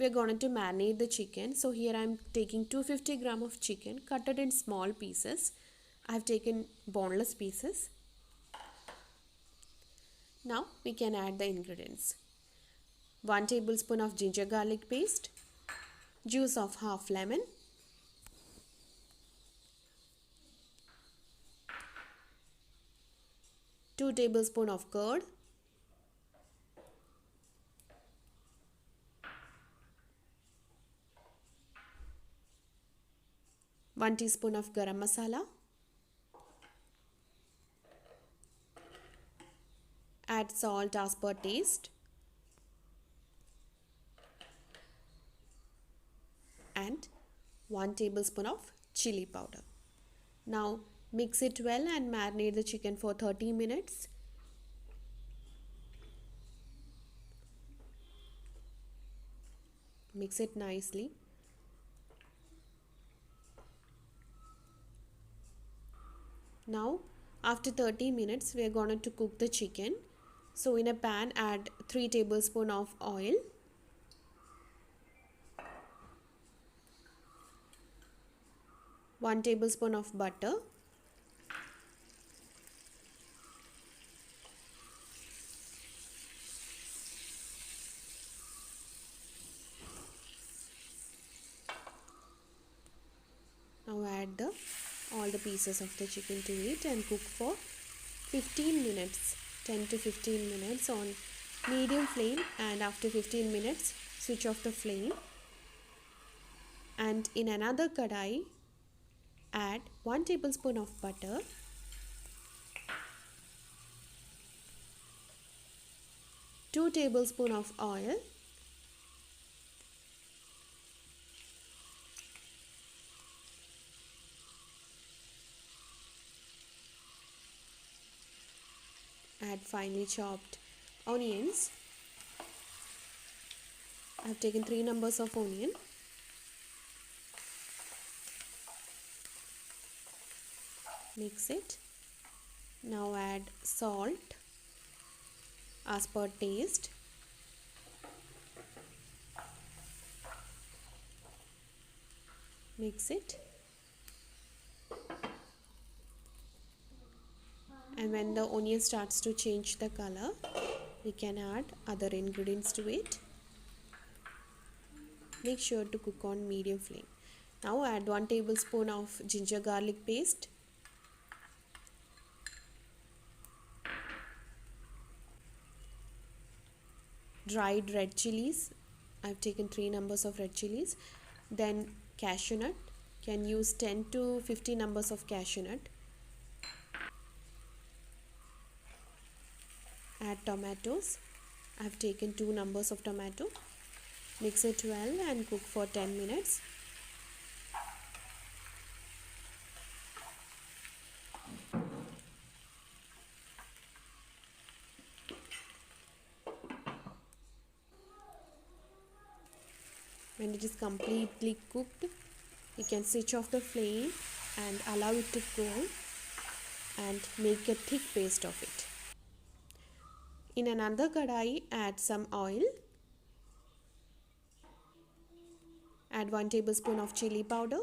we're going to marinate the chicken. So here I'm taking 250 gram of chicken, cut it in small pieces. I've taken boneless pieces. Now we can add the ingredients. 1 tablespoon of ginger garlic paste, juice of half lemon, 2 tablespoon of curd, 1 teaspoon of garam masala, add salt as per taste, and 1 tablespoon of chili powder. Now mix it well and marinate the chicken for 30 minutes. Mix it nicely. Now after 30 minutes we are going to cook the chicken. So in a pan add 3 tablespoons of oil, one tablespoon of butter, now add all the pieces of the chicken to it and cook for 15 minutes, 10 to 15 minutes on medium flame, and after 15 minutes switch off the flame. And in another kadai add 1 tablespoon of butter, two tablespoons of oil, add finely chopped onions. I have taken 3 numbers of onion. Mix it. Now add salt as per taste. Mix it. And when the onion starts to change the color, we can add other ingredients to it. Make sure to cook on medium flame. Now add 1 tablespoon of ginger garlic paste, dried red chilies. I've taken 3 numbers of red chilies. Then cashew nut. Can use 10 to 50 numbers of cashew nut. Add tomatoes. I've taken 2 numbers of tomato. Mix it well and cook for 10 minutes. When it is completely cooked, you can switch off the flame and allow it to cool and make a thick paste of it. In another kadai, add some oil. Add 1 tablespoon of chili powder.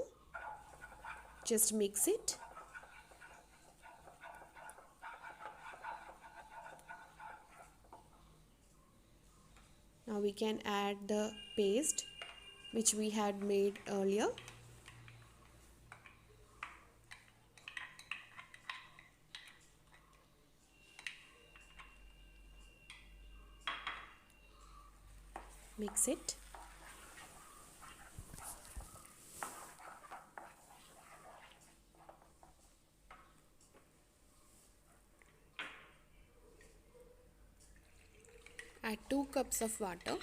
Just mix it. Now we can add the paste which we had made earlier. Mix it. Add 2 cups of water.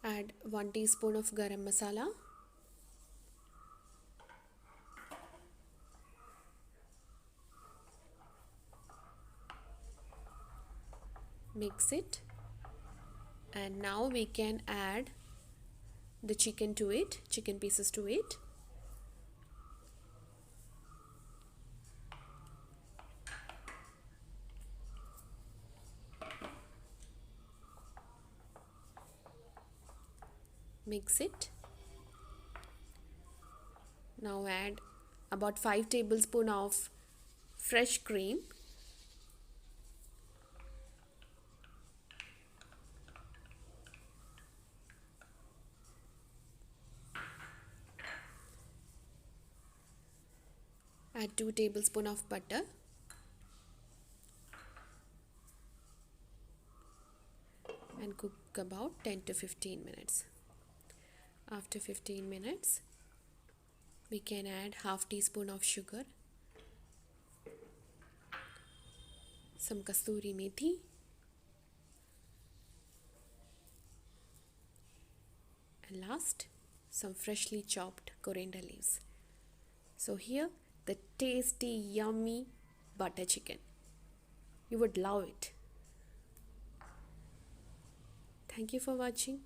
Add 1 teaspoon of garam masala. Mix it, and now we can add the chicken to it, chicken pieces to it. Mix it. Now add about 5 tablespoons of fresh cream. Add 2 tablespoons of butter. And cook about 10 to 15 minutes. After 15 minutes, we can add half teaspoon of sugar, some kasturi methi, and last, some freshly chopped coriander leaves. So here, the tasty, yummy butter chicken. You would love it. Thank you for watching.